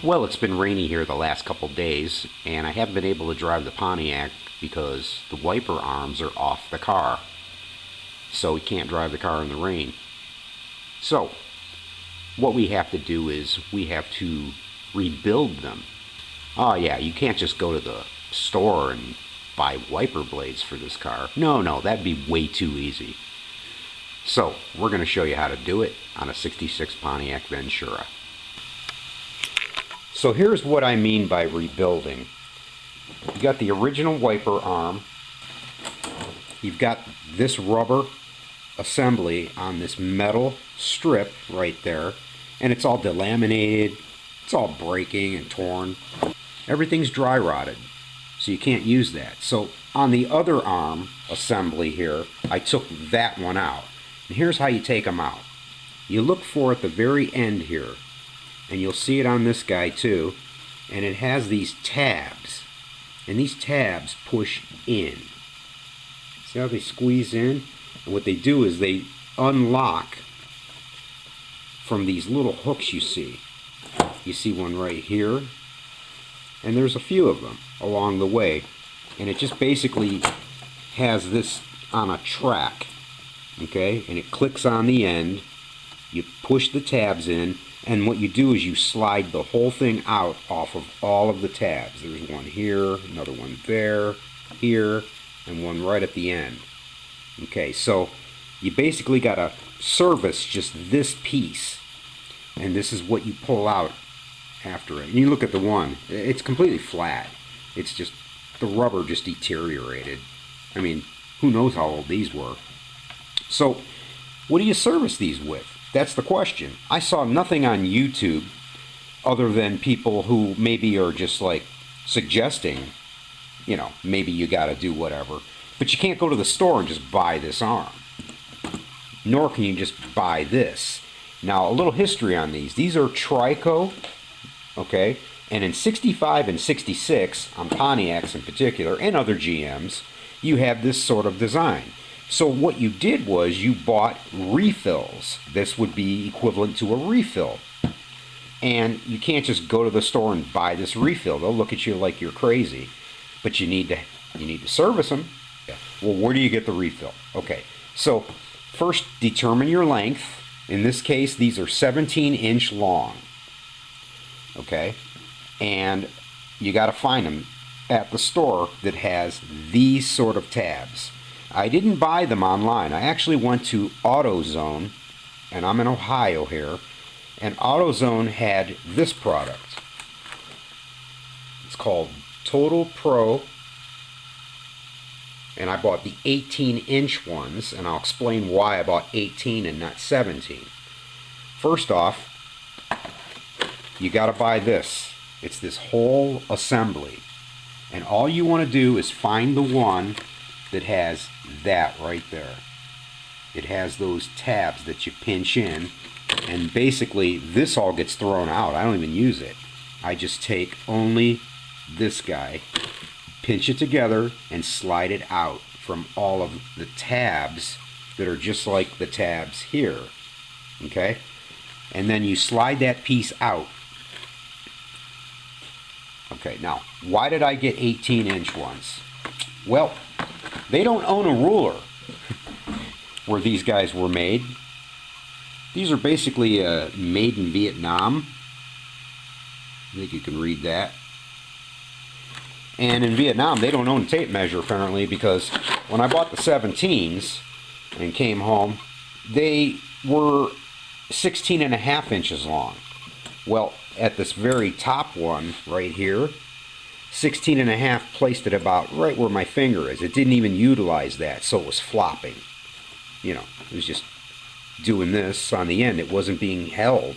Well, it's been rainy here the last couple days, and I haven't been able to drive the Pontiac because the wiper arms are off the car. So we can't drive the car in the rain. So, what we have to do is we have to rebuild them. Oh yeah, you can't just go to the store and buy wiper blades for this car. No, that'd be way too easy. So, we're going to show you how to do it on a 66 Pontiac Ventura. So here's what I mean by rebuilding. You got the original wiper arm. You've got this rubber assembly on this metal strip right there, and it's all delaminated. It's all breaking and torn. Everything's dry rotted, so you can't use that. So on the other arm assembly here, I took that one out. And here's how you take them out. You look for at the very end here, and you'll see it on this guy too, and it has these tabs, and these tabs push in. See how they squeeze in? And what they do is they unlock from these little hooks you see. You see one right here, and there's a few of them along the way, and it just basically has this on a track, okay, and it clicks on the end. You push the tabs in, and what you do is you slide the whole thing out off of all of the tabs. There's one here, another one there, here, and one right at the end. Okay, so you basically got to service just this piece, and this is what you pull out after it. And you look at the one, it's completely flat. It's just, the rubber just deteriorated. I mean, who knows how old these were. So, what do you service these with? That's the question. I saw nothing on YouTube other than people who maybe are just like suggesting, you know, maybe you got to do whatever. But you can't go to the store and just buy this arm. Nor can you just buy this. Now, a little history on these. These are Trico, okay? And in 65 and 66, on Pontiacs in particular, and other GMs, you have this sort of design. So what you did was you bought refills. This would be equivalent to a refill. And you can't just go to the store and buy this refill. They'll look at you like you're crazy. But you need to service them. Well, where do you get the refill? Okay, so first determine your length. In this case, these are 17-inch long. Okay, and you got to find them at the store that has these sort of tabs. I didn't buy them online. I actually went to AutoZone, and I'm in Ohio here, and AutoZone had this product. It's called Total Pro, and I bought the 18-inch ones, and I'll explain why I bought 18 and not 17. First off, you got to buy this. It's this whole assembly, and all you want to do is find the one that has that right there. It has those tabs that you pinch in, and basically this all gets thrown out. I don't even use it. I just take only this guy, pinch it together, and slide it out from all of the tabs that are just like the tabs here. Okay? And then you slide that piece out. Okay, now, why did I get 18-inch ones? Well, they don't own a ruler where these guys were made. These are basically made in Vietnam. I think you can read that. And in Vietnam, they don't own a tape measure apparently, because when I bought the 17s and came home, they were 16.5 inches long. Well, at this very top one right here, 16.5 placed it about right where my finger is. It didn't even utilize that, so it was flopping. You know, it was just doing this on the end. It wasn't being held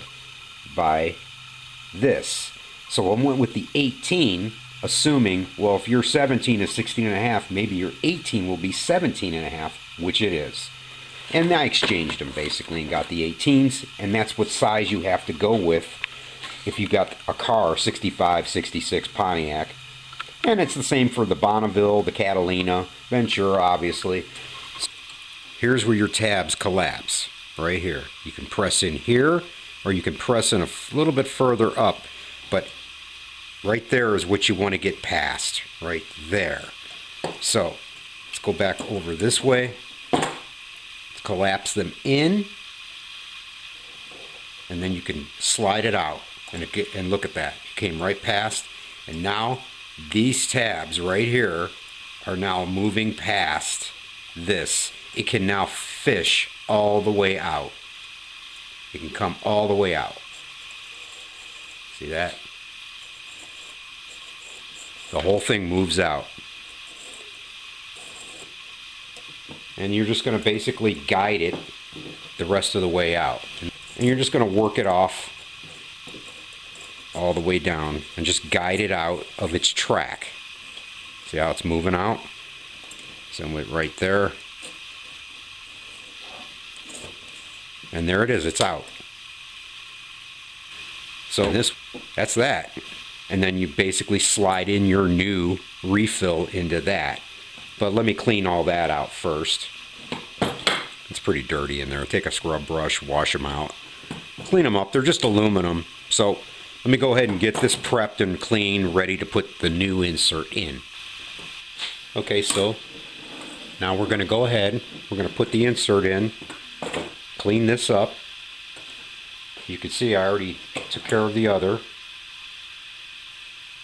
by this. So I went with the 18, assuming, well, if your 17 is 16.5, maybe your 18 will be 17.5, which it is. And I exchanged them basically and got the 18s, and that's what size you have to go with if you got a car, 65, 66 Pontiac. And it's the same for the Bonneville, the Catalina, Ventura, obviously. Here's where your tabs collapse, right here. You can press in here, or you can press in a little bit further up, but right there is what you want to get past, right there. So let's go back over this way. Let's collapse them in, and then you can slide it out, and look at that. It came right past, and now these tabs right here are now moving past this. It can now fish all the way out. It can come all the way out. See that? The whole thing moves out. And you're just going to basically guide it the rest of the way out. And you're just going to work it off all the way down and just guide it out of its track. See how it's moving out? So right there. And there it is, it's out. So that's that. And then you basically slide in your new refill into that. But let me clean all that out first. It's pretty dirty in there. Take a scrub brush, wash them out. Clean them up, they're just aluminum. So let me go ahead and get this prepped and clean, ready to put the new insert in. Okay, so now we're going to go ahead, we're going to put the insert in, clean this up. You can see I already took care of the other.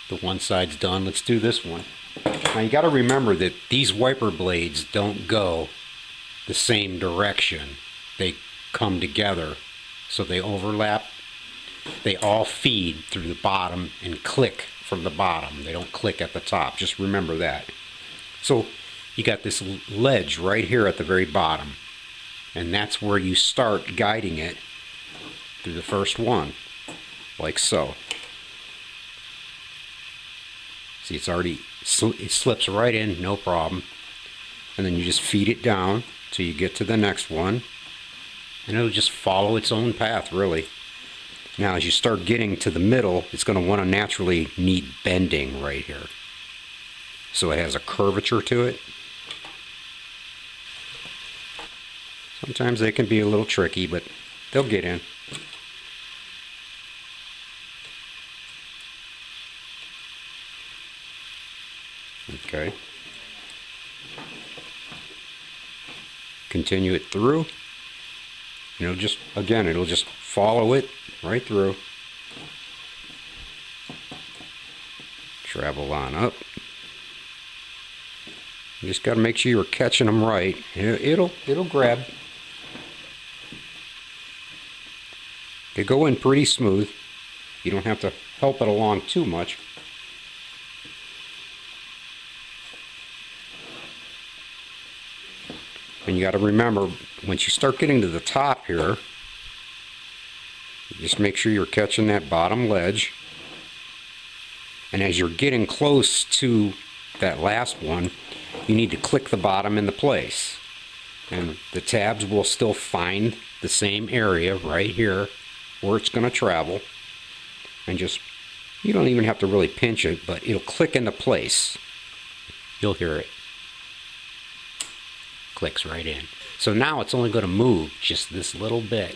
The one side's done. Let's do this one. Now you got to remember that these wiper blades don't go the same direction. They come together, so they overlap. They all feed through the bottom and click from the bottom. They don't click at the top. Just remember that. So you got this ledge right here at the very bottom, and that's where you start guiding it through the first one, like so. See, it's already, it slips right in, no problem. And then you just feed it down till you get to the next one, and it'll just follow its own path, really. Now, as you start getting to the middle, it's going to want to naturally need bending right here. So it has a curvature to it. Sometimes they can be a little tricky, but they'll get in. Okay. Continue it through. And it'll just, again, it'll just follow it right through. Travel on up. You just got to make sure you're catching them right. It'll grab. They go in pretty smooth. You don't have to help it along too much. And you got to remember, once you start getting to the top here, just make sure you're catching that bottom ledge. And as you're getting close to that last one, you need to click the bottom into place. And the tabs will still find the same area right here where it's going to travel. And just, you don't even have to really pinch it, but it'll click into place. You'll hear it. Clicks right in. So now it's only going to move just this little bit,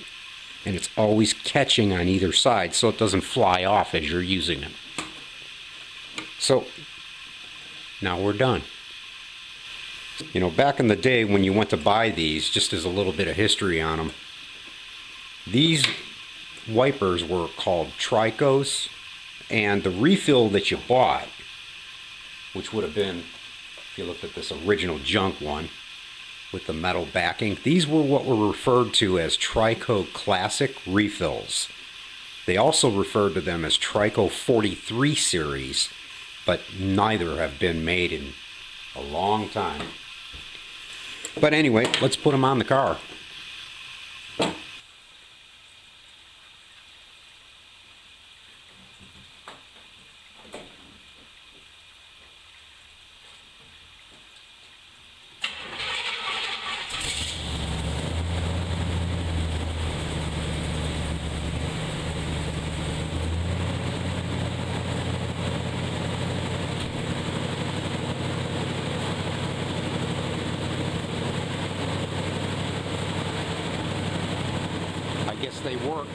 and it's always catching on either side so it doesn't fly off as you're using it. So now we're done. You know, back in the day when you went to buy these, just as a little bit of history on them, these wipers were called Tricos, and the refill that you bought, which would have been, if you looked at this original junk one with the metal backing, these were what were referred to as Trico Classic refills. They also referred to them as Trico 43 series, but neither have been made in a long time. But anyway, let's put them on the car. I guess they work.